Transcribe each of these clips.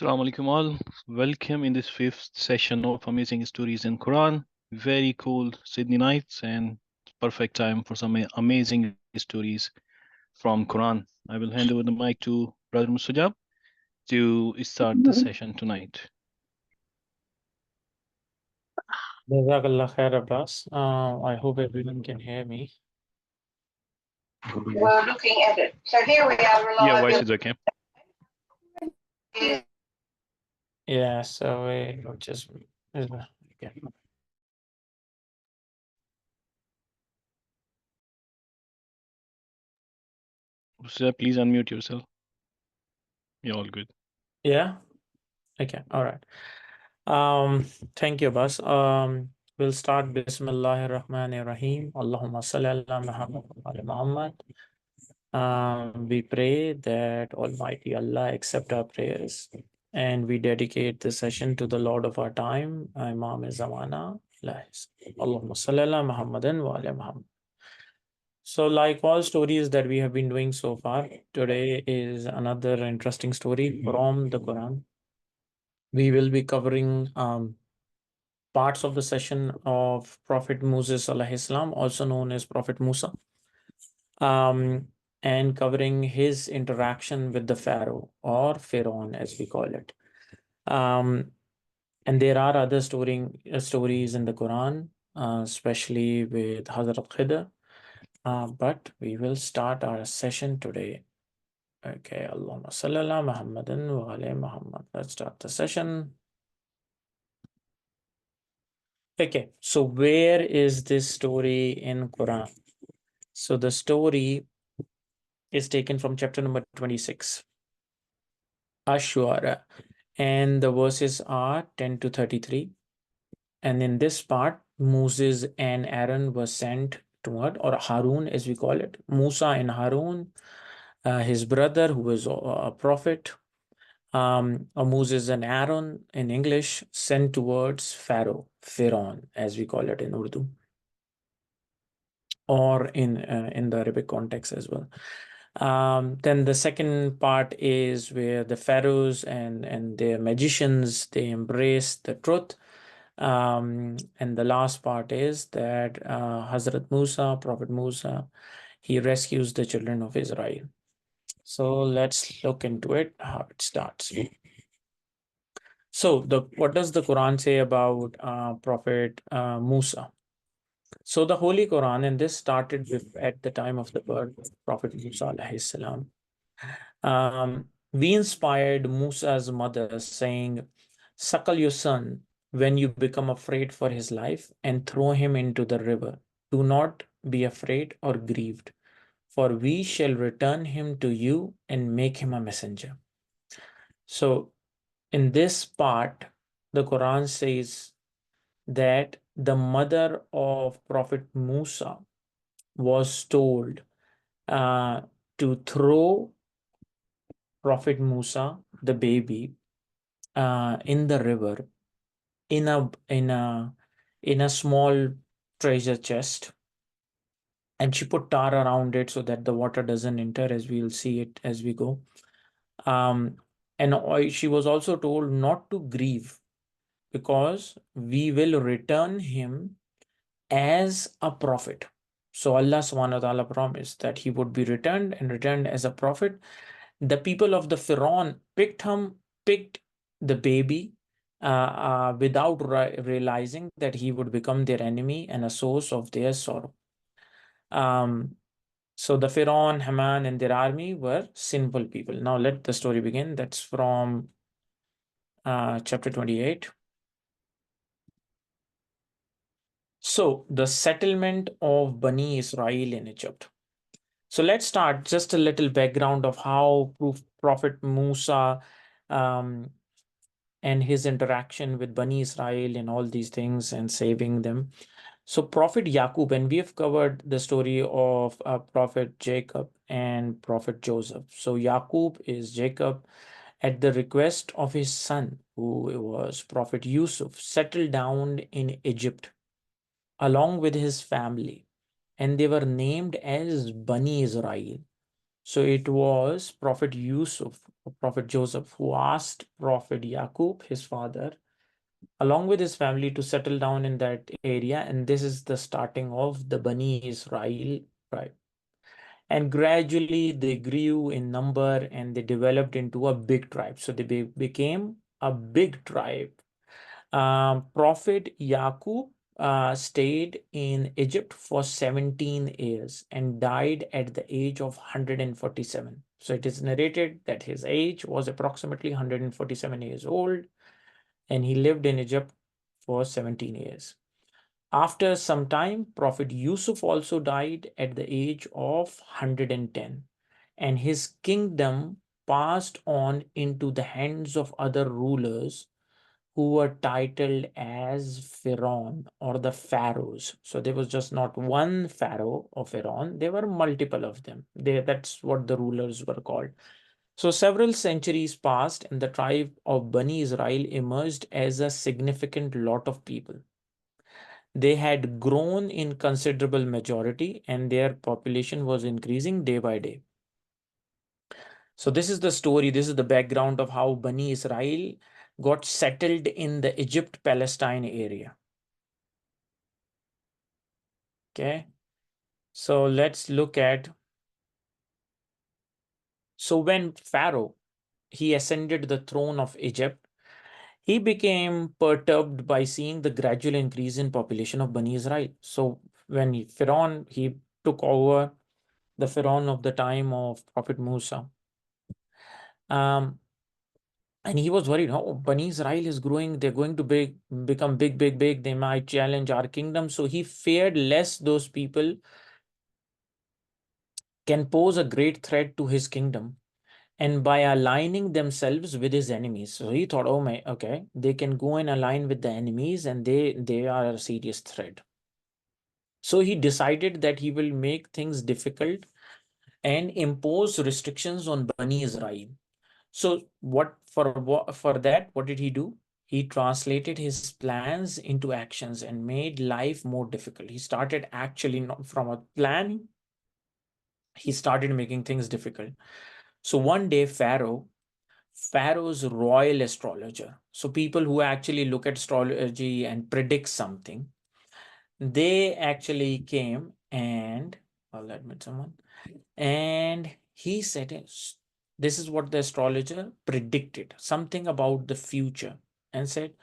Assalamu alaikum all. Welcome in this fifth session of Amazing Stories in Quran. Very cool Sydney nights and perfect time for some amazing stories from Quran. I will hand over the mic to Brother Musajab to start the session tonight. Jazakallah khair, Abbas. I hope everyone can hear me. We're looking at it. So here we are. Yeah, voice is okay. Yeah, so we just okay. Musajab, please unmute yourself. You're all good. Yeah. Okay. All right. Thank you, Abbas. We'll start Bismillahir Rahmanir Rahim. Allahumma salli ala Muhammad wa ala Muhammad. We pray that Almighty Allah accept our prayers, and we dedicate the session to the Lord of our time, Imam Zamana. Allahumma salli ala Muhammadin wa ala Muhammad. So, like all stories that we have been doing so far, today is another interesting story from the Quran. We will be covering parts of the session of Prophet Moses alayhi salam, also known as Prophet Musa, and covering his interaction with the Pharaoh or Pharaoh, as we call it. And there are other stories in the Quran, especially with Hazrat Khidr. But we will start our session today. Okay, Allahumma salli ala Muhammadin wa ala Muhammad. Let's start the session. Okay, so where is this story in Quran? So the story is taken from chapter number 26, Ash-Shu'ara, and the verses are 10 to 33. And in this part, Moses and Aaron were sent toward, or Harun as we call it, Musa and Harun, his brother who was a prophet, or Moses and Aaron in English, sent towards Pharaoh as we call it in Urdu, or in the Arabic context as well. Then the second part is where the pharaohs and their magicians, they embrace the truth. And the last part is that Hazrat Musa, Prophet Musa, he rescues the children of Israel. So let's look into it, how it starts. So what does the Quran say about Prophet Musa? So the Holy Quran, and this started at the time of the birth of Prophet Musa alayhi salam. We inspired Musa's mother saying, suckle your son when you become afraid for his life and throw him into the river. Do not be afraid or grieved, for we shall return him to you and make him a messenger. So in this part, the Quran says that the mother of Prophet Musa was told to throw Prophet Musa, the baby, in the river in a small treasure chest, and she put tar around it so that the water doesn't enter, as we'll see it as we go. And she was also told not to grieve, because we will return him as a prophet. So Allah subhanahu wa ta'ala promised that he would be returned as a prophet. The people of the Pharaoh picked the baby without realizing that he would become their enemy and a source of their sorrow. So the Pharaoh, Haman, and their army were sinful people. Now let the story begin. That's from chapter 28. So the settlement of Bani Israel in Egypt. So let's start just a little background of how Prophet Musa and his interaction with Bani Israel and all these things and saving them. So Prophet Yaqub, and we have covered the story of Prophet Jacob and Prophet Joseph. So Yaqub is Jacob, at the request of his son, who was Prophet Yusuf, settled down in Egypt along with his family, and they were named as Bani Israel. So it was Prophet Yusuf Prophet Joseph, who asked Prophet Yaqub, his father, along with his family to settle down in that area. And this is the starting of the Bani Israel tribe. And gradually they grew in number and they developed into a big tribe. So they became a big tribe. Prophet Yaqub stayed in Egypt for 17 years and died at the age of 147. So it is narrated that his age was approximately 147 years old, and he lived in Egypt for 17 years. After some time, Prophet Yusuf also died at the age of 110, and his kingdom passed on into the hands of other rulers who were titled as Pharaoh or the pharaohs. So there was just not one pharaoh of Pharaoh, there were multiple of them. That's what the rulers were called. So several centuries passed, and the tribe of Bani Israel emerged as a significant lot of people. They had grown in considerable majority, and their population was increasing day by day. So this is the story, this is the background of how Bani Israel got settled in the Egypt-Palestine area. Okay, so let's look at, so when Pharaoh, he ascended the throne of Egypt, he became perturbed by seeing the gradual increase in population of Bani Israel. So when Pharaoh, he took over, the Pharaoh of the time of Prophet Musa, and he was worried, oh, Bani Israel is growing, they're going to become big, they might challenge our kingdom. So he feared lest those people can pose a great threat to his kingdom, and by aligning themselves with his enemies. So he thought, oh my, okay, they can go and align with the enemies, and they are a serious threat. So he decided that he will make things difficult and impose restrictions on Bani Israel. So for that, what did he do? He translated his plans into actions and made life more difficult. He started actually not from a plan, he started making things difficult. So one day, Pharaoh's royal astrologer, so people who actually look at astrology and predict something, they actually came and, I'll admit someone, and he said, this is what the astrologer predicted, something about the future, and said,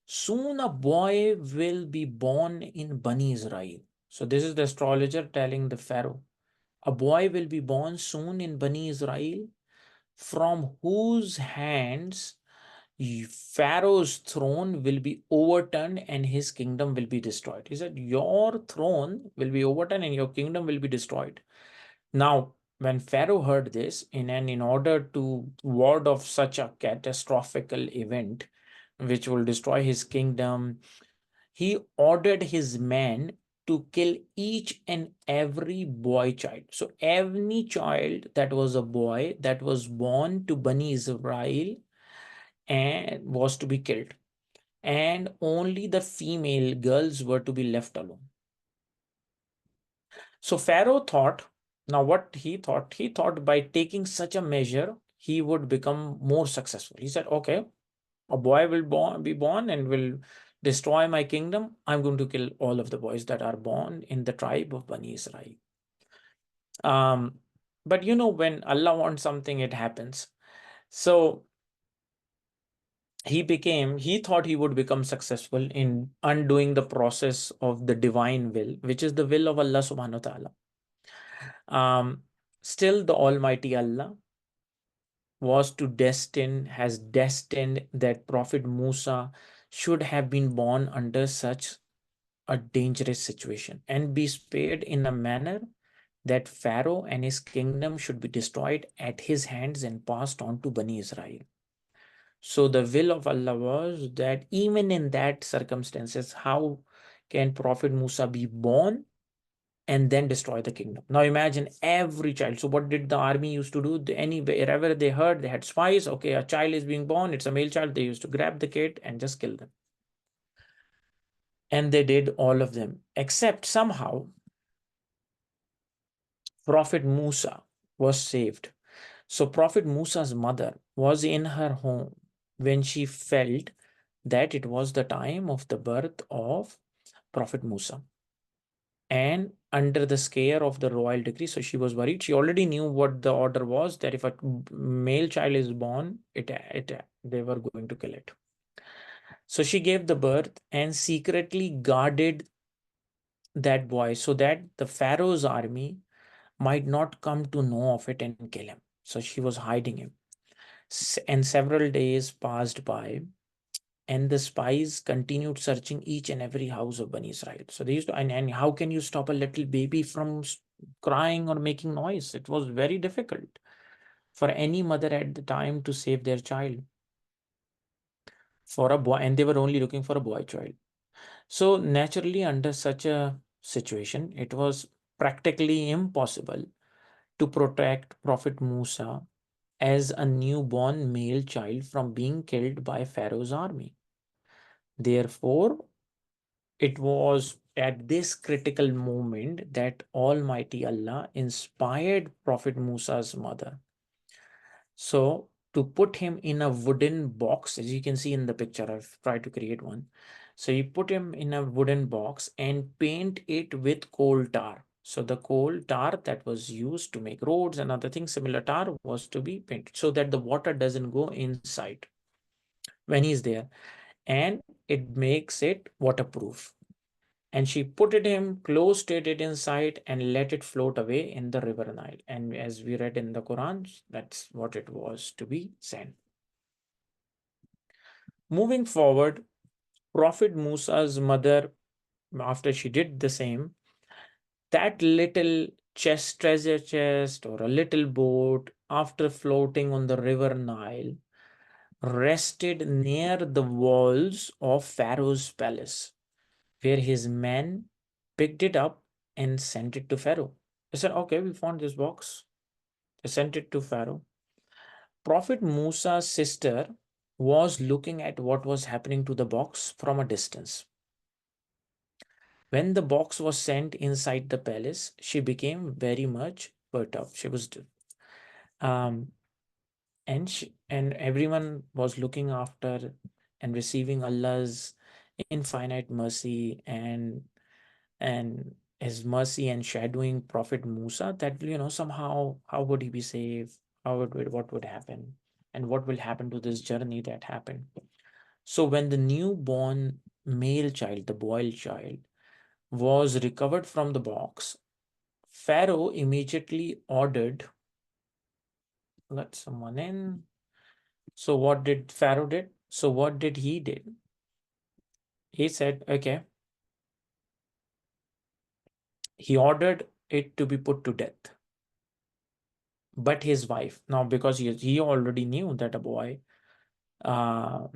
soon a boy will be born in Bani Israel. So this is the astrologer telling the Pharaoh, a boy will be born soon in Bani Israel, from whose hands Pharaoh's throne will be overturned and his kingdom will be destroyed. He said, your throne will be overturned and your kingdom will be destroyed. Now, when Pharaoh heard this, in order to ward off such a catastrophical event, which will destroy his kingdom, he ordered his men to kill each and every boy child. So any child that was a boy that was born to Bani Israel and was to be killed. And only the female girls were to be left alone. So Pharaoh thought, now what he thought by taking such a measure, he would become more successful. He said, okay, a boy will be born and will destroy my kingdom. I'm going to kill all of the boys that are born in the tribe of Bani Israel. But you know, when Allah wants something, it happens. So he thought he would become successful in undoing the process of the divine will, which is the will of Allah subhanahu wa ta'ala. Still, the Almighty Allah has destined that Prophet Musa should have been born under such a dangerous situation and be spared in a manner that Pharaoh and his kingdom should be destroyed at his hands and passed on to Bani Israel. So the will of Allah was that even in that circumstances, how can Prophet Musa be born and then destroy the kingdom? Now imagine every child. So what did the army used to do? Wherever they heard, they had spies. Okay, a child is being born. It's a male child. They used to grab the kid and just kill them. And they did all of them, except somehow Prophet Musa was saved. So Prophet Musa's mother was in her home when she felt that it was the time of the birth of Prophet Musa. And under the scare of the royal decree, so she was worried. She already knew what the order was, that if a male child is born, they were going to kill it. So she gave the birth and secretly guarded that boy so that the Pharaoh's army might not come to know of it and kill him. So she was hiding him. And several days passed by, and the spies continued searching each and every house of Bani Israel. So they used to, and how can you stop a little baby from crying or making noise? It was very difficult for any mother at the time to save their child for a boy, and they were only looking for a boy child. So naturally, under such a situation, it was practically impossible to protect Prophet Musa as a newborn male child from being killed by Pharaoh's army. Therefore, it was at this critical moment that Almighty Allah inspired Prophet Musa's mother. So, to put him in a wooden box, as you can see in the picture, I've tried to create one. So, you put him in a wooden box and paint it with coal tar. So, the coal tar that was used to make roads and other things, similar tar, was to be painted so that the water doesn't go inside when he's there, and it makes it waterproof. And she put it him, closed it inside, and let it float away in the river Nile. And as we read in the Quran, that's what it was to be sent. Moving forward, Prophet Musa's mother, after she did the same, that little treasure chest or a little boat, after floating on the river Nile, rested near the walls of Pharaoh's palace, where his men picked it up and sent it to Pharaoh. They said, okay, we found this box. They sent it to Pharaoh. Prophet Musa's sister was looking at what was happening to the box from a distance. When the box was sent inside the palace, she became very much perturbed. She was, um, and everyone was looking after and receiving Allah's infinite mercy and his mercy and shadowing Prophet Musa, that somehow how would he be saved? What would happen? And what will happen to this journey that happened? So when the newborn male child, the boy child, was recovered from the box, Pharaoh immediately ordered, let someone in. So what did Pharaoh did? So what did he did? He said, okay, he ordered it to be put to death. But his wife, now because he already knew that a boy uh,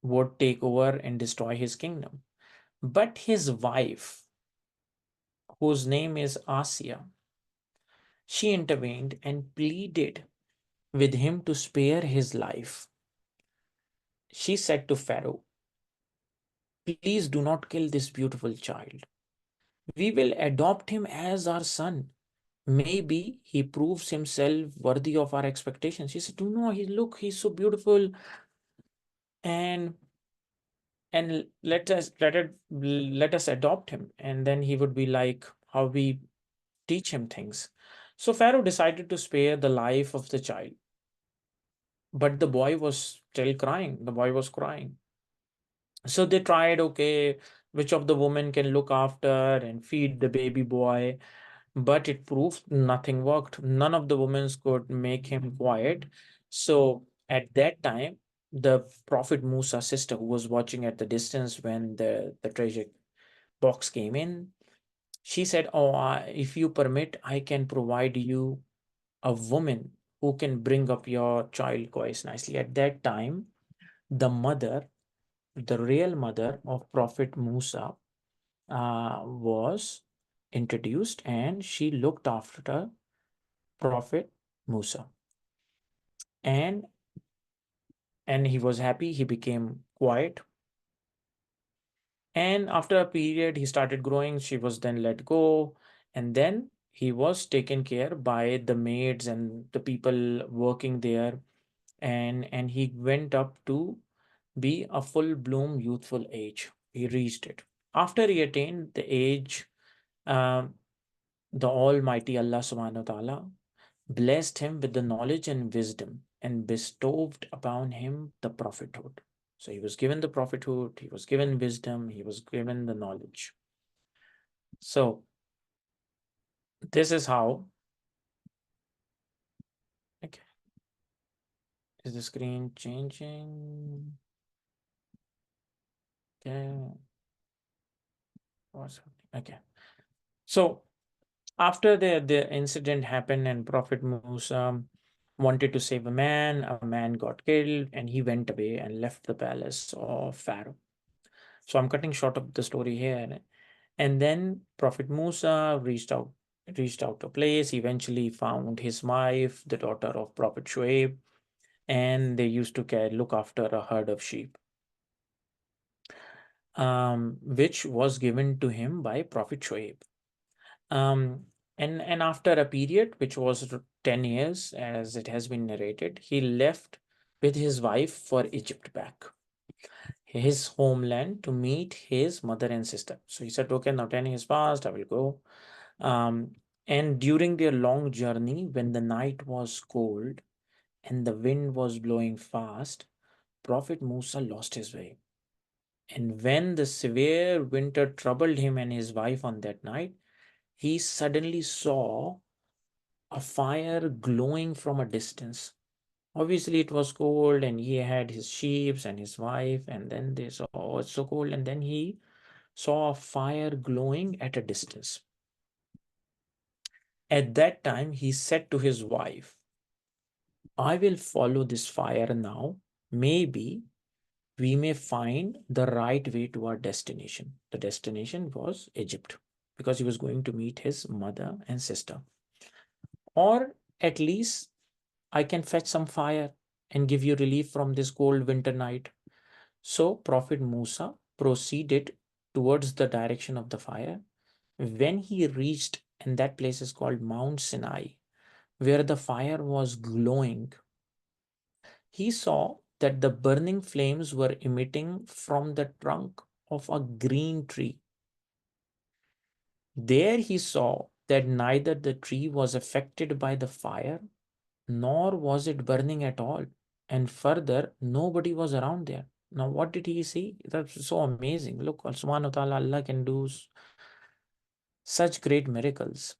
would take over and destroy his kingdom. But his wife, whose name is Asiya, she intervened and pleaded with him to spare his life. She said to Pharaoh, please do not kill this beautiful child. We will adopt him as our son. Maybe he proves himself worthy of our expectations. He said, no, he's so beautiful. And let us adopt him, and then he would be like how we teach him things. So Pharaoh decided to spare the life of the child, but the boy was still crying. The boy was crying. So they tried, okay, which of the women can look after and feed the baby boy, but it proved nothing worked. None of the women could make him quiet. So at that time, the Prophet Musa's sister, who was watching at the distance when the treasure box came in, she said, oh, if you permit, I can provide you a woman who can bring up your child quite nicely. At that time, the mother, the real mother of Prophet Musa, was introduced, and she looked after Prophet Musa. And he was happy. He became quiet. And after a period, he started growing. She was then let go. And then he was taken care by the maids and the people working there, and he went up to be a full bloom youthful age. He reached it. After he attained the age, um, the Almighty Allah subhanahu wa ta'ala blessed him with the knowledge and wisdom and bestowed upon him the prophethood. So he was given the prophethood, he was given wisdom, he was given the knowledge. So this is how. Okay. Is the screen changing? Okay. What's happening? Okay. So after the incident happened and Prophet Musa wanted to save a man got killed, and he went away and left the palace of Pharaoh. So I'm cutting short of the story here. And then Prophet Musa reached out to a place. He eventually found his wife, the daughter of Prophet Shuaib, and they used to look after a herd of sheep, which was given to him by Prophet Shuaib. And after a period which was 10 years, as it has been narrated, he left with his wife for Egypt back, his homeland, to meet his mother and sister. So he said, okay, now 10 years passed, I will go. And during their long journey, when the night was cold and the wind was blowing fast, Prophet Musa lost his way. And when the severe winter troubled him and his wife on that night, he suddenly saw a fire glowing from a distance. Obviously, it was cold, and he had his sheep and his wife, and then they saw, oh, it's so cold, and then he saw a fire glowing at a distance. At that time, he said to his wife, I will follow this fire now. Maybe we may find the right way to our destination. The destination was Egypt, because he was going to meet his mother and sister. Or at least I can fetch some fire and give you relief from this cold winter night. So Prophet Musa proceeded towards the direction of the fire. When he reached, and that place is called Mount Sinai, where the fire was glowing, he saw that the burning flames were emitting from the trunk of a green tree. There he saw that neither the tree was affected by the fire, nor was it burning at all. And further, nobody was around there. Now, what did he see? That's so amazing. Look, subhanahu wa ta'ala, Allah can do such great miracles.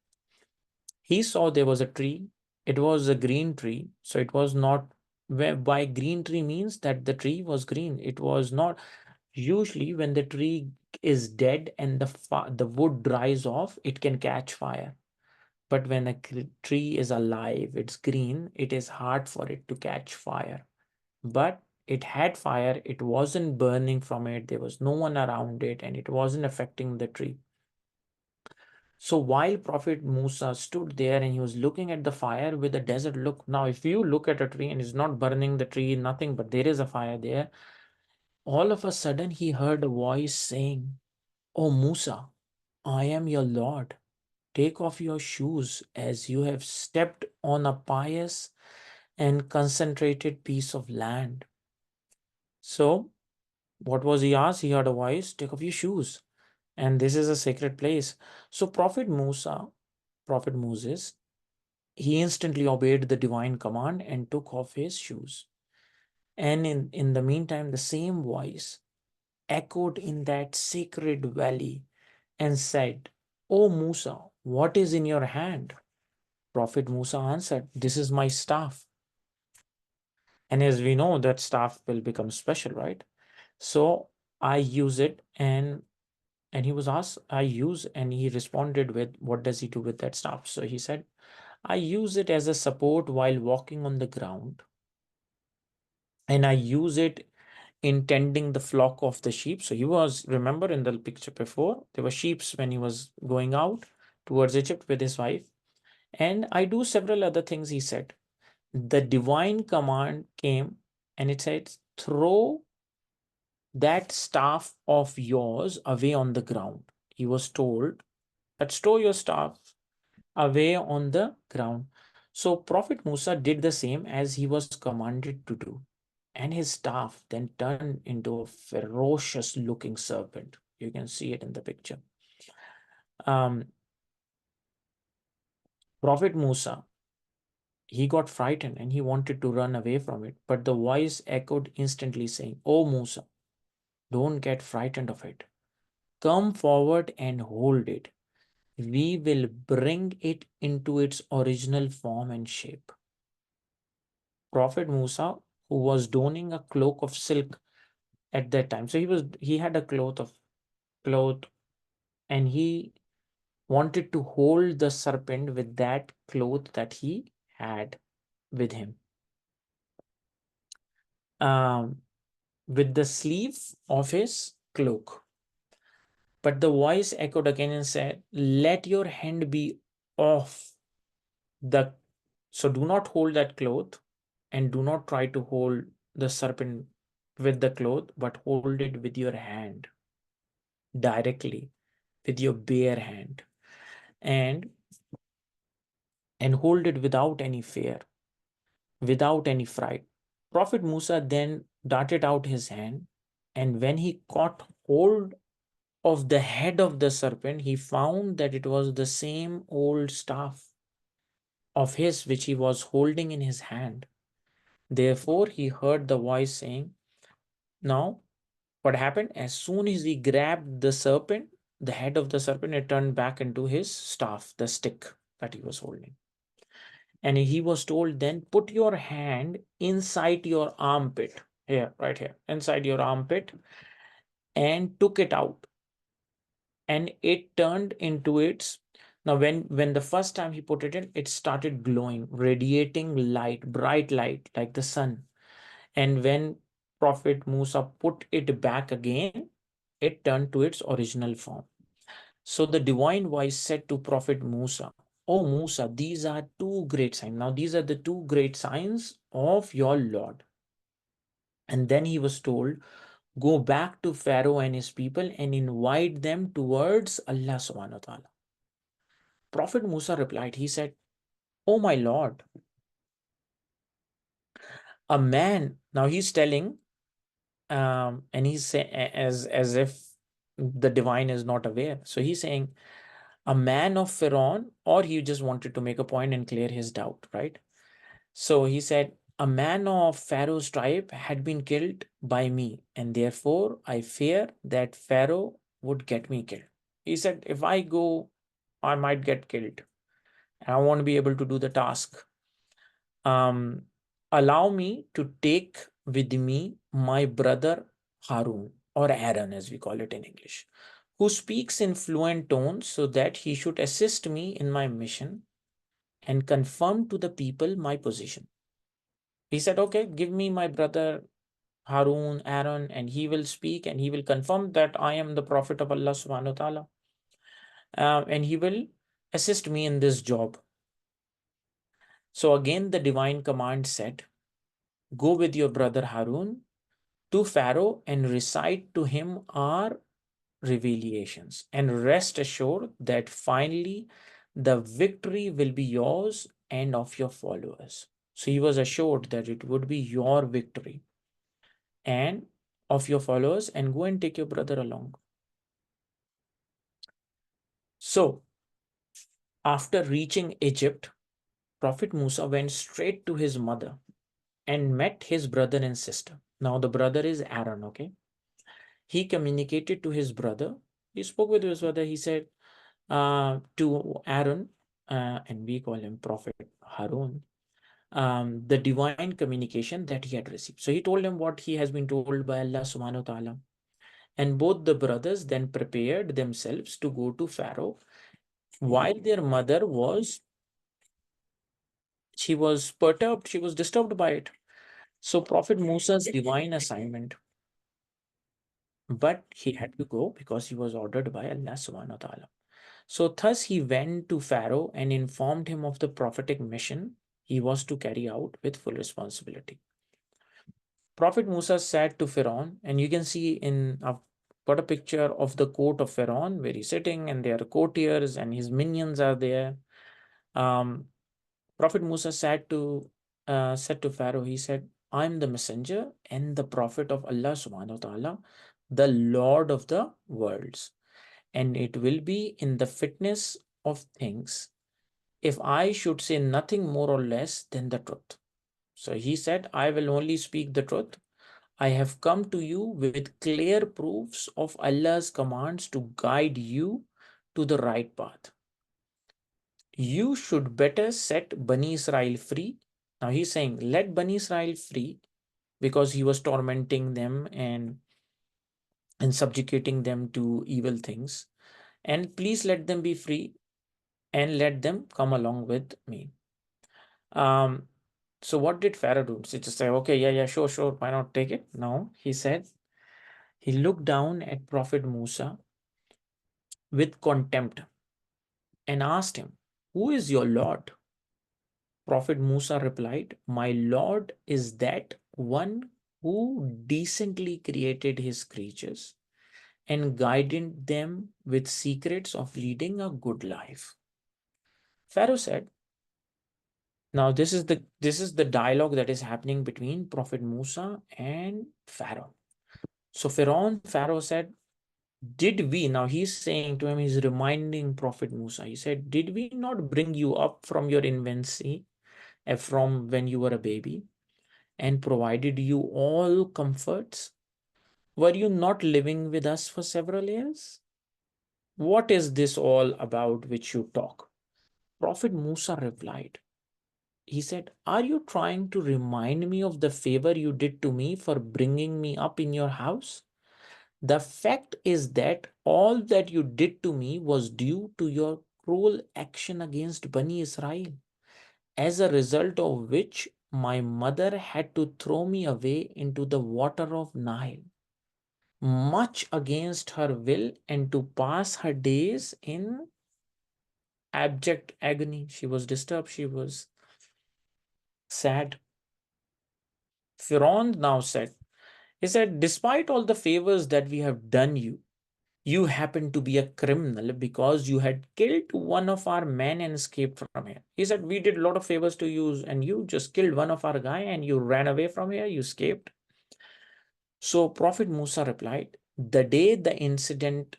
He saw there was a tree. It was a green tree. So it was not, by green tree means that the tree was green. It was not, usually when the tree is dead and the wood dries off, it can catch fire. But when a tree is alive, it's green, it is hard for it to catch fire. But it had fire, it wasn't burning from it, there was no one around it, and it wasn't affecting the tree. So while Prophet Musa stood there and he was looking at the fire with a desert look, now if you look at a tree and it's not burning the tree, nothing, but there is a fire there, all of a sudden he heard a voice saying, Oh Musa, I am your Lord. Take off your shoes, as you have stepped on a pious and concentrated piece of land. So what was he asked? He heard a voice, take off your shoes. And this is a sacred place. So Prophet Moses, he instantly obeyed the divine command and took off his shoes. And in the meantime, the same voice echoed in that sacred valley and said, O Musa, what is in your hand? Prophet Musa answered, This is my staff. And as we know, that staff will become special, right? So I use it, and he was asked, I use, and he responded with, what does he do with that staff? So he said, I use it as a support while walking on the ground, and I use it in tending the flock of the sheep. So he was, remember in the picture before, there were sheep when he was going out towards Egypt with his wife. And I do several other things, he said. The divine command came and it said, throw that staff of yours away on the ground. He was told that, store your staff away on the ground. So Prophet Musa did the same as he was commanded to do, and his staff then turned into a ferocious looking serpent. You can see it in the picture. Prophet Musa, he got frightened and he wanted to run away from it, but the voice echoed instantly saying, "Oh Musa, don't get frightened of it. Come forward and hold it. We will bring it into its original form and shape." Prophet Musa, who was donning a cloak of silk at that time, so he had a cloth, and he wanted to hold the serpent with that cloth that he had with him, with the sleeve of his cloak. But the voice echoed again and said, "Let your hand be off the, so do not hold that cloth, and do not try to hold the serpent with the cloth, but hold it with your hand directly, with your bare hand, and hold it without any fear, without any fright." Prophet Musa then darted out his hand, and when he caught hold of the head of the serpent, he found that it was the same old staff of his which he was holding in his hand. Therefore, he heard the voice saying, "Now, what happened? As soon as he grabbed the serpent, the head of the serpent, it turned back into his staff, the stick that he was holding. And he was told, then put your hand inside your armpit, here, right here, inside your armpit, and took it out. And it turned into its, now when the first time he put it in, it started glowing, radiating light, bright light like the sun. And when Prophet Musa put it back again, it turned to its original form. So the divine voice said to Prophet Musa, "Oh Musa, these are two great signs. Now these are the two great signs of your Lord." And then he was told, "Go back to Pharaoh and his people and invite them towards Allah subhanahu wa ta'ala." Prophet Musa replied, he said, "Oh my Lord, a man," now he's telling, and he's saying as if the divine is not aware. So he's saying, "A man of Pharaoh," or he just wanted to make a point and clear his doubt, right? So he said, "A man of Pharaoh's tribe had been killed by me, and therefore I fear that Pharaoh would get me killed." He said, "If I go, I might get killed, and I won't be able to do the task. Allow me to take with me my brother Harun, or Aaron as we call it in English, who speaks in fluent tones, so that he should assist me in my mission and confirm to the people my position." He said, "Okay, give me my brother Harun, Aaron, and he will speak and he will confirm that I am the prophet of Allah subhanahu wa ta'ala. And he will assist me in this job." So again, the divine command said, "Go with your brother Harun to Pharaoh and recite to him our revelations, and rest assured that finally the victory will be yours and of your followers." So he was assured that it would be your victory and of your followers, and go and take your brother along. So after reaching Egypt, Prophet Musa went straight to his mother and met his brother and sister. Now the brother is Aaron, okay? He communicated to his brother. He spoke with his brother. He said to Aaron, and we call him Prophet Harun, the divine communication that he had received. So he told him what he has been told by Allah subhanahu wa ta'ala. And both the brothers then prepared themselves to go to Pharaoh, while their mother was, she was perturbed, she was disturbed by it. So Prophet Musa's divine assignment, but he had to go because he was ordered by Allah subhanahu wa ta'ala. So thus he went to Pharaoh and informed him of the prophetic mission he was to carry out with full responsibility. Prophet Musa said to Pharaoh, and you can see in, I've got a picture of the court of Pharaoh where he's sitting, and there are courtiers and his minions are there. Prophet Musa said to Pharaoh, he said, I'm the messenger and the prophet of Allah subhanahu wa ta'ala, the Lord of the worlds. And it will be in the fitness of things if I should say nothing more or less than the truth. So he said, I will only speak the truth. I have come to you with clear proofs of Allah's commands to guide you to the right path. You should better set Bani Israel free. Now he's saying, let Bani Israel free, because he was tormenting them and subjugating them to evil things. And please let them be free and let them come along with me. So what did Pharaoh do? He just said, okay, yeah, sure, why not take it? No, he said, he looked down at Prophet Musa with contempt and asked him, who is your Lord? Prophet Musa replied, my Lord is that one who decently created his creatures and guided them with secrets of leading a good life. Pharaoh said, now this is the dialogue that is happening between Prophet Musa and Pharaoh. So Pharaoh said, did we, now he's saying to him, he's reminding Prophet Musa, he said, did we not bring you up from your infancy, from when you were a baby, and provided you all comforts? Were you not living with us for several years? What is this all about which you talk? Prophet Musa replied, he said, are you trying to remind me of the favor you did to me for bringing me up in your house? The fact is that all that you did to me was due to your cruel action against Bani Israel, as a result of which my mother had to throw me away into the water of Nile, much against her will, and to pass her days in abject agony. She was disturbed, she was sad. Pharaoh now said, he said, despite all the favors that we have done you, you happen to be a criminal because you had killed one of our men and escaped from here. He said, we did a lot of favors to you and you just killed one of our guy and you ran away from here, you escaped. So Prophet Musa replied, the day the incident,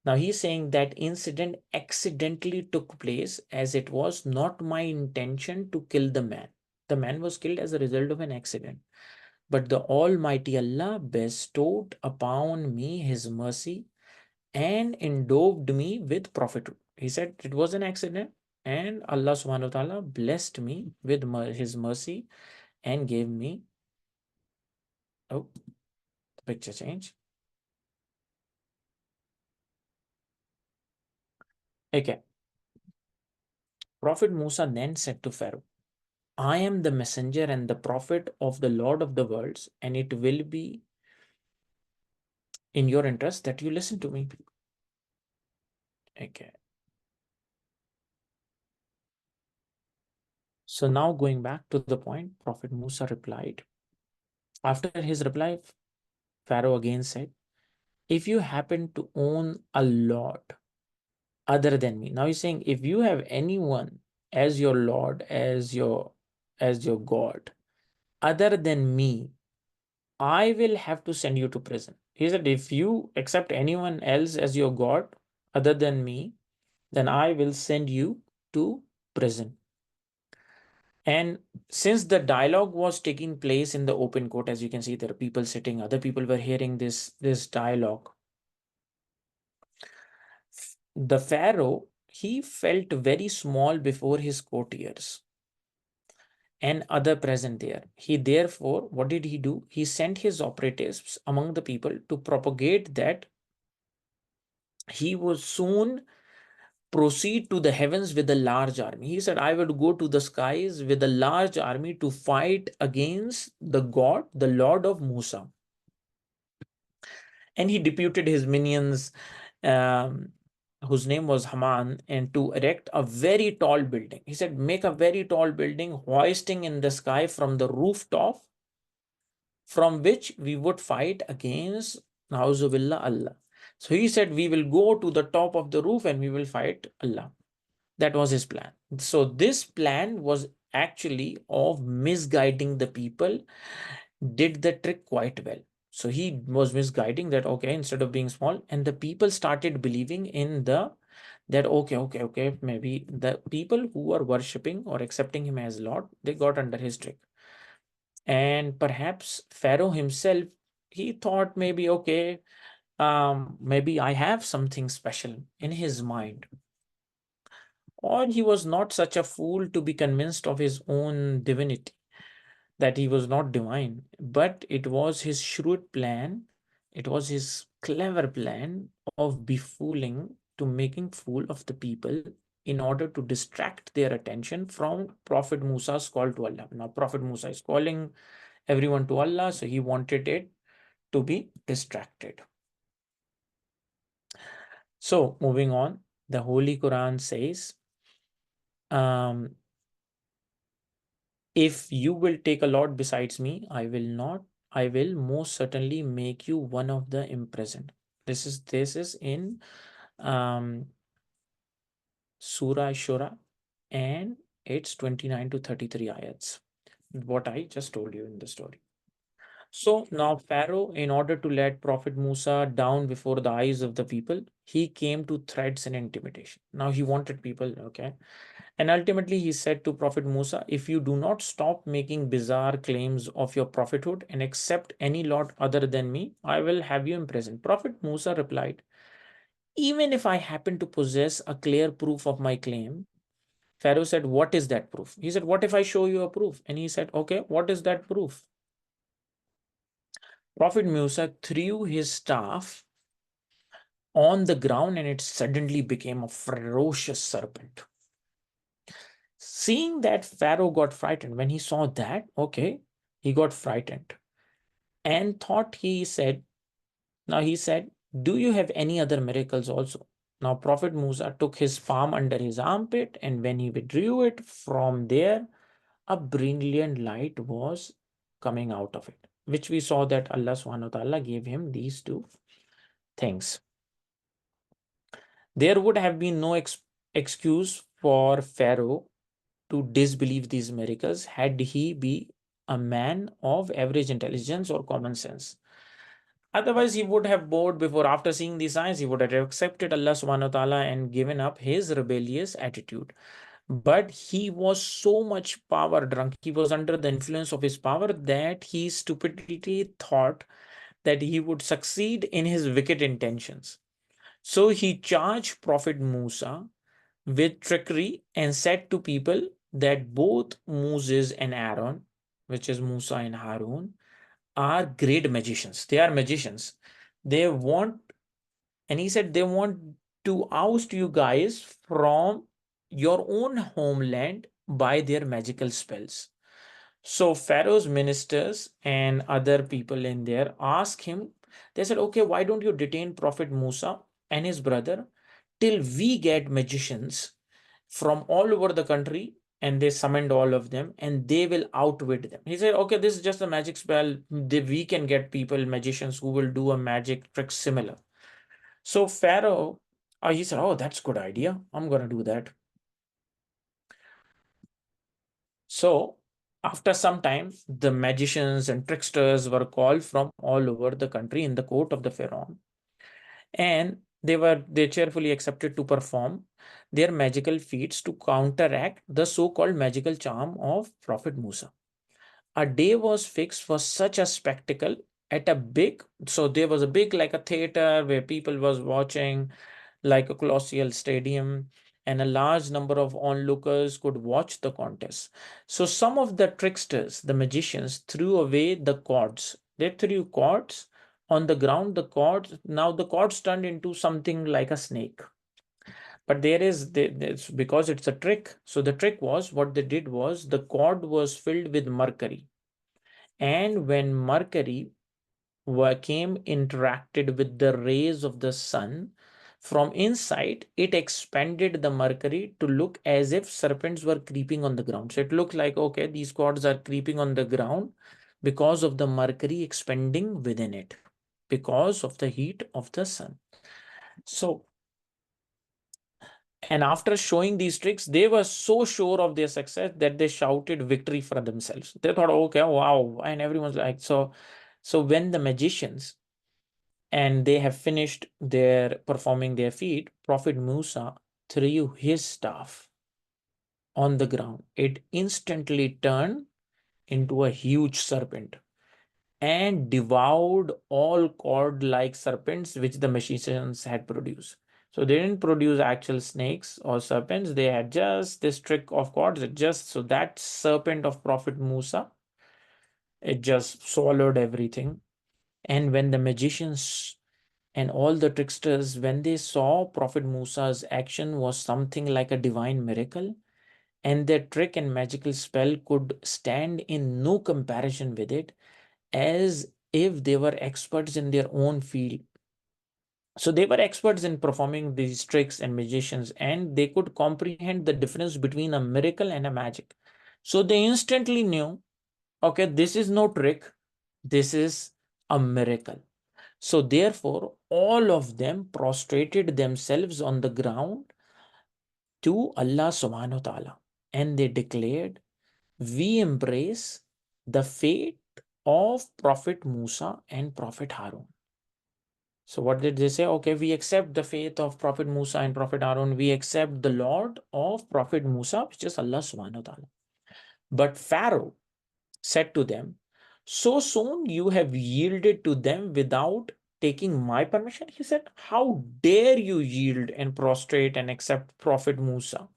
now he's saying that incident accidentally took place, as it was not my intention to kill the man. The man was killed as a result of an accident. But the Almighty Allah bestowed upon me His mercy and endowed me with prophethood. He said it was an accident, and Allah subhanahu wa ta'ala blessed me with His mercy and gave me, oh, the picture change. Okay. Prophet Musa then said to Pharaoh, I am the messenger and the prophet of the Lord of the worlds, and it will be in your interest that you listen to me. Okay. So now going back to the point, Prophet Musa replied. After his reply, Pharaoh again said, if you happen to own a Lord other than me. Now he's saying, if you have anyone as your Lord, as your God, other than me, I will have to send you to prison. He said, if you accept anyone else as your God other than me, then I will send you to prison. And since the dialogue was taking place in the open court, as you can see, there are people sitting, other people were hearing this dialogue. The Pharaoh, he felt very small before his courtiers and other present there. He therefore, what did he do? He sent his operatives among the people to propagate that he would soon proceed to the heavens with a large army. He said, I would go to the skies with a large army to fight against the God, the Lord of Musa. And he deputed his minions, whose name was Haman, and to erect a very tall building. He said, make a very tall building, hoisting in the sky from the rooftop, from which we would fight against Nauzubillah Allah. So he said, we will go to the top of the roof and we will fight Allah. That was his plan. So this plan was actually of misguiding the people, did the trick quite well. So he was misguiding that, okay, instead of being small, and the people started believing in that, okay, maybe the people who were worshipping or accepting him as Lord, they got under his trick. And perhaps Pharaoh himself, he thought maybe, okay, maybe I have something special in his mind. Or he was not such a fool to be convinced of his own divinity, that he was not divine, but it was his shrewd plan, it was his clever plan of befooling, to making fool of the people in order to distract their attention from Prophet Musa's call to Allah. Now, Prophet Musa is calling everyone to Allah, so he wanted it to be distracted. So, moving on, the Holy Quran says, if you will take a Lord besides me, I will not. I will most certainly make you one of the imprisoned. This is in Surah Shura, and it's 29 to 33 ayats. What I just told you in the story. So now Pharaoh, in order to let Prophet Musa down before the eyes of the people, he came to threats and intimidation. Now he wanted people, okay. And ultimately he said to Prophet Musa, if you do not stop making bizarre claims of your prophethood and accept any Lord other than me, I will have you imprisoned. Prophet Musa replied, even if I happen to possess a clear proof of my claim. Pharaoh said, what is that proof? He said, what if I show you a proof? And he said, okay, what is that proof? Prophet Musa threw his staff on the ground and it suddenly became a ferocious serpent. Seeing that, Pharaoh got frightened. When he saw that, okay, he got frightened and thought, he said, do you have any other miracles also? Now, Prophet Musa took his palm under his armpit, and when he withdrew it from there, a brilliant light was coming out of it, which we saw that Allah subhanahu wa ta'ala gave him these two things. There would have been no excuse for Pharaoh to disbelieve these miracles had he be a man of average intelligence or common sense. Otherwise, he would have bowed before, after seeing these signs, he would have accepted Allah subhanahu wa ta'ala and given up his rebellious attitude. But he was so much power drunk, he was under the influence of his power, that he stupidity thought that he would succeed in his wicked intentions. So he charged Prophet Musa with trickery and said to people that both Moses and Aaron, which is Musa and Harun, are great magicians. They are magicians. They want, and he said they want to oust you guys from your own homeland by their magical spells. So Pharaoh's ministers and other people in there asked him, they said, okay, why don't you detain Prophet Musa and his brother till we get magicians from all over the country, and they summoned all of them and they will outwit them. He said, okay, this is just a magic spell. We can get people, magicians, who will do a magic trick similar. So Pharaoh, he said, oh, that's a good idea. I'm going to do that. So after some time, the magicians and tricksters were called from all over the country in the court of the Pharaoh, and they cheerfully accepted to perform their magical feats to counteract the so-called magical charm of Prophet Musa. A day was fixed for such a spectacle at a big, so there was a big, like a theater where people was watching, like a colossal stadium, and a large number of onlookers could watch the contest. So some of the tricksters, the magicians, threw away the cords. They threw cords on the ground. Now the cords turned into something like a snake. But it's because it's a trick. So the trick was, what they did was, the cord was filled with mercury. And when mercury came interacted with the rays of the sun from inside, it expanded the mercury to look as if serpents were creeping on the ground. So it looked like, okay, these cords are creeping on the ground because of the mercury expanding within it, because of the heat of the sun. So, And after showing these tricks, they were so sure of their success that they shouted victory for themselves. They thought, okay, wow. And everyone's like, so when the magicians and they have finished their performing their feat, Prophet Musa threw his staff on the ground. It instantly turned into a huge serpent and devoured all cord-like serpents which the magicians had produced. So they didn't produce actual snakes or serpents. They had just this trick of cords. So that serpent of Prophet Musa, it just swallowed everything. And when the magicians and all the tricksters, when they saw Prophet Musa's action was something like a divine miracle, and their trick and magical spell could stand in no comparison with it, as if they were experts in their own field. So they were experts in performing these tricks and magicians, and they could comprehend the difference between a miracle and a magic. So they instantly knew, okay, this is no trick, this is a miracle. So therefore, all of them prostrated themselves on the ground to Allah subhanahu wa ta'ala, and they declared, we embrace the fate of Prophet Musa and Prophet Harun. So what did they say? Okay, we accept the faith of Prophet Musa and Prophet Harun. We accept the Lord of Prophet Musa, which is Allah subhanahu wa ta'ala. But Pharaoh said to them, so soon you have yielded to them without taking my permission? He said, how dare you yield and prostrate and accept Prophet Musa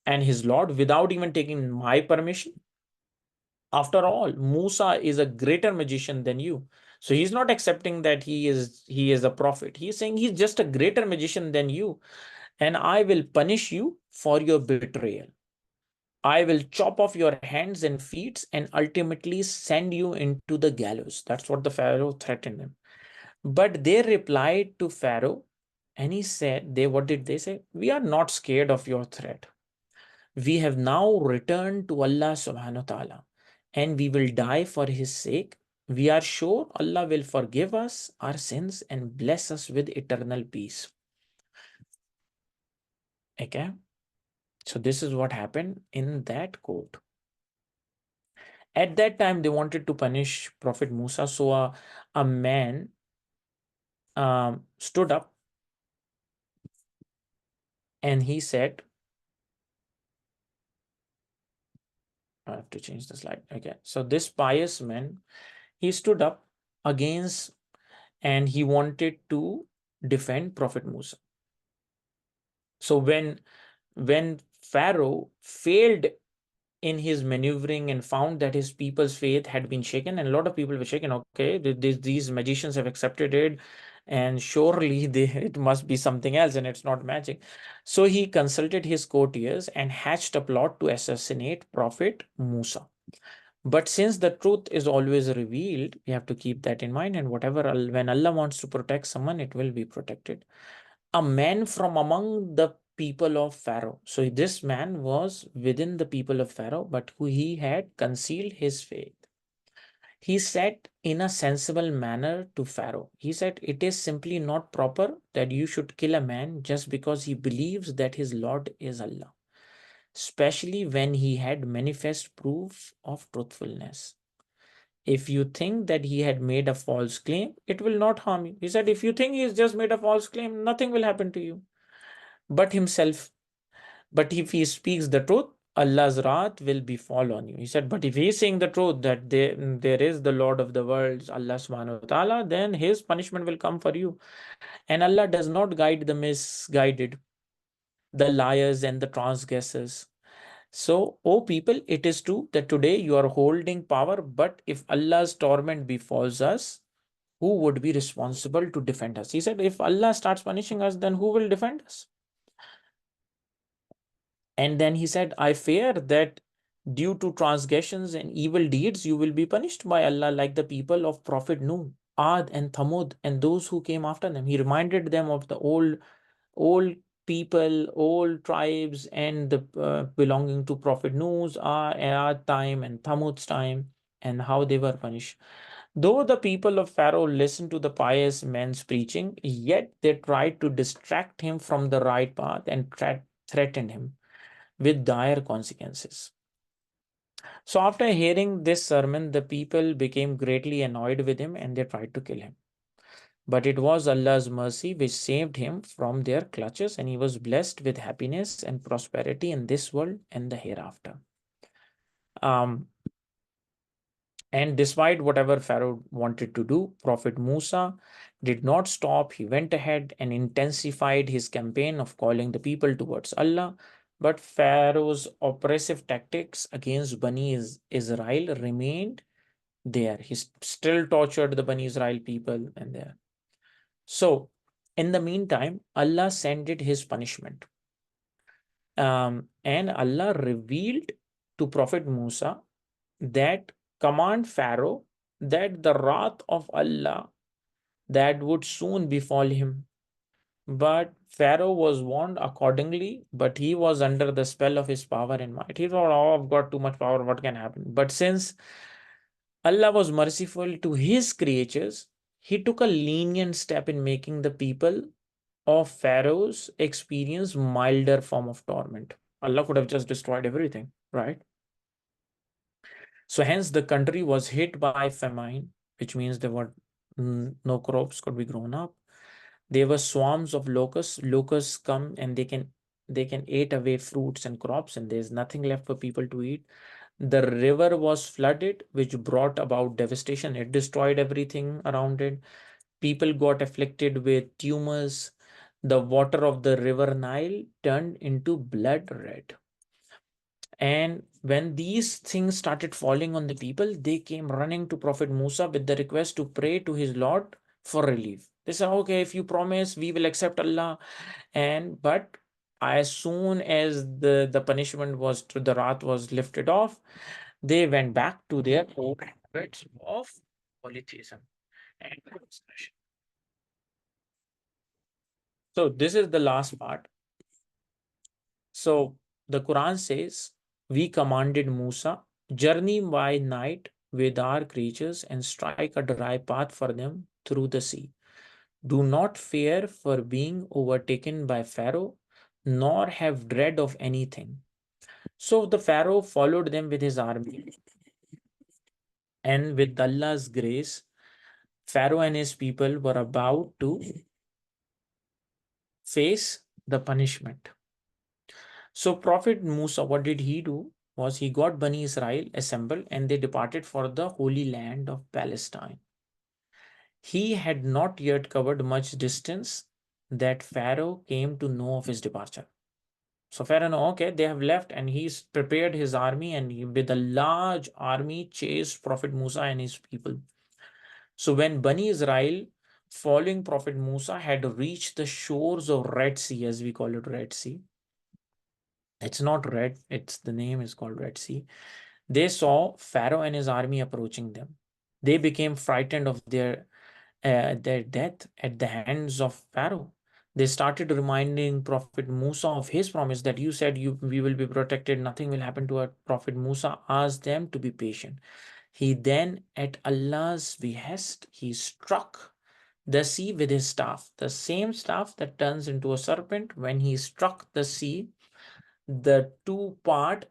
and his Lord without even taking my permission? After all, Musa is a greater magician than you. So he's not accepting that he is a prophet. He's saying he's just a greater magician than you, and I will punish you for your betrayal. I will chop off your hands and feet and ultimately send you into the gallows. That's what the Pharaoh threatened them. But they replied to Pharaoh, and he said, what did they say? We are not scared of your threat. We have now returned to Allah subhanahu wa ta'ala, and we will die for his sake. We are sure Allah will forgive us our sins and bless us with eternal peace. Okay. So this is what happened in that court. At that time, they wanted to punish Prophet Musa. So a man stood up and he said, I have to change the slide. Okay. So this pious man, he stood up against and he wanted to defend Prophet Musa. So when Pharaoh failed in his maneuvering and found that his people's faith had been shaken, and a lot of people were shaken, okay, these magicians have accepted it, and surely it must be something else and it's not magic. So he consulted his courtiers and hatched a plot to assassinate Prophet Musa. But since the truth is always revealed, we have to keep that in mind, and when Allah wants to protect someone, it will be protected. A man from among the people of Pharaoh. So this man was within the people of Pharaoh, but who he had concealed his faith. He said in a sensible manner to Pharaoh, he said, it is simply not proper that you should kill a man just because he believes that his Lord is Allah, especially when he had manifest proof of truthfulness. If you think that he had made a false claim, it will not harm you. He said, if you think he's just made a false claim, nothing will happen to you but himself. But if he speaks the truth, Allah's wrath will befall on you. He said, but if he is saying the truth that there is the Lord of the worlds, Allah subhanahu wa ta'ala, then his punishment will come for you. And Allah does not guide the misguided, the liars and the transgressors. So, O people, it is true that today you are holding power, but if Allah's torment befalls us, who would be responsible to defend us? He said, if Allah starts punishing us, then who will defend us? And then he said, I fear that due to transgressions and evil deeds, you will be punished by Allah like the people of Prophet Nuh, Ad and Thamud, and those who came after them. He reminded them of the old people, old tribes, and the belonging to Prophet Nuh's Ad time and Thamud's time, and how they were punished. Though the people of Pharaoh listened to the pious men's preaching, yet they tried to distract him from the right path and threatened him with dire consequences. So, after hearing this sermon, the people became greatly annoyed with him and they tried to kill him. But it was Allah's mercy which saved him from their clutches, and he was blessed with happiness and prosperity in this world and the hereafter. And despite whatever Pharaoh wanted to do, Prophet Musa did not stop. He went ahead and intensified his campaign of calling the people towards Allah. But Pharaoh's oppressive tactics against Bani Israel remained there. He still tortured the Bani Israel people and there. So, in the meantime, Allah sent his punishment. And Allah revealed to Prophet Musa that command Pharaoh that the wrath of Allah that would soon befall him. But Pharaoh was warned accordingly, but he was under the spell of his power and might. He thought, oh, I've got too much power, what can happen? But since Allah was merciful to his creatures, he took a lenient step in making the people of Pharaoh's experience milder form of torment. Allah could have just destroyed everything, right? So hence the country was hit by famine, which means there were no crops could be grown up. There were swarms of locusts. Locusts come and they can eat away fruits and crops, and there's nothing left for people to eat. The river was flooded, which brought about devastation. It destroyed everything around it. People got afflicted with tumors. The water of the river Nile turned into blood red. And when these things started falling on the people, they came running to Prophet Musa with the request to pray to his Lord for relief. They said, okay, if you promise, we will accept Allah. But as soon as the punishment was to the wrath was lifted off, they went back to their old habits of polytheism and transgression. So this is the last part. So the Quran says, we commanded Musa, journey by night with our creatures and strike a dry path for them through the sea. Do not fear for being overtaken by Pharaoh, nor have dread of anything. So the Pharaoh followed them with his army. And with Allah's grace, Pharaoh and his people were about to face the punishment. So Prophet Musa, what did he do? Was he got Bani Israel assembled and they departed for the holy land of Palestine. He had not yet covered much distance that Pharaoh came to know of his departure. So Pharaoh know, okay, they have left, and he's prepared his army, and he, with a large army, chased Prophet Musa and his people. So when Bani Israel, following Prophet Musa, had reached the shores of Red Sea, as we call it Red Sea, it's not red, it's the name is called Red Sea. They saw Pharaoh and his army approaching them. They became frightened of their death at the hands of Pharaoh. They started reminding Prophet Musa of his promise that you said we will be protected, nothing will happen to our Prophet Musa. Asked them to be patient. He then, at Allah's behest, he struck the sea with his staff, the same staff that turns into a serpent. When he struck the sea, the two part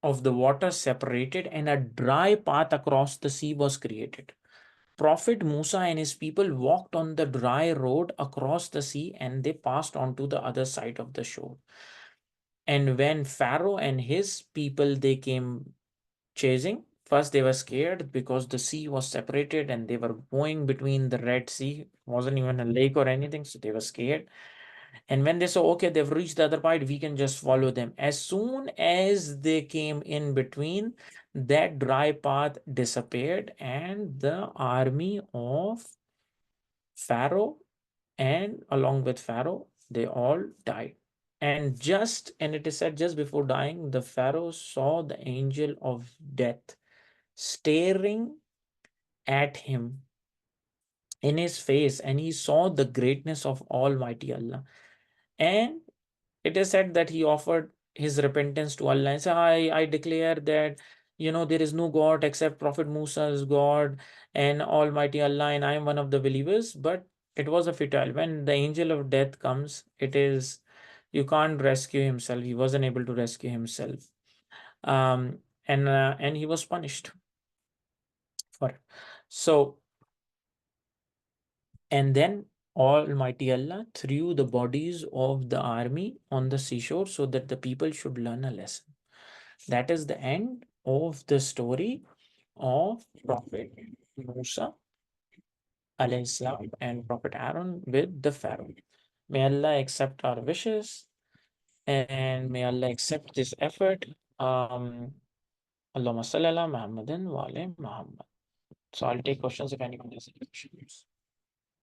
of the water separated and a dry path across the sea was created. Prophet Musa and his people walked on the dry road across the sea and they passed on to the other side of the shore. And when Pharaoh and his people they came chasing, first they were scared because the sea was separated and they were going between the Red Sea. It wasn't even a lake or anything, so they were scared. And when they saw, okay, they've reached the other part, we can just follow them. As soon as they came in between, that dry path disappeared and the army of Pharaoh and along with Pharaoh, they all died. And it is said just before dying, the Pharaoh saw the angel of death staring at him in his face, and he saw the greatness of Almighty Allah. And it is said that he offered his repentance to Allah and said, I declare that there is no God except Prophet Musa is God and Almighty Allah, and I am one of the believers. But it was a futile. When the angel of death comes, you can't rescue himself. He wasn't able to rescue himself. And he was punished for it. So, and then Almighty Allah threw the bodies of the army on the seashore so that the people should learn a lesson. That is the end of the story of Prophet Musa alayhi salam and Prophet Aaron with the Pharaoh. May Allah accept our wishes and may Allah accept this effort. Allahumma salli ala Muhammadin wa ala Muhammad. So I'll take questions if anyone has any questions.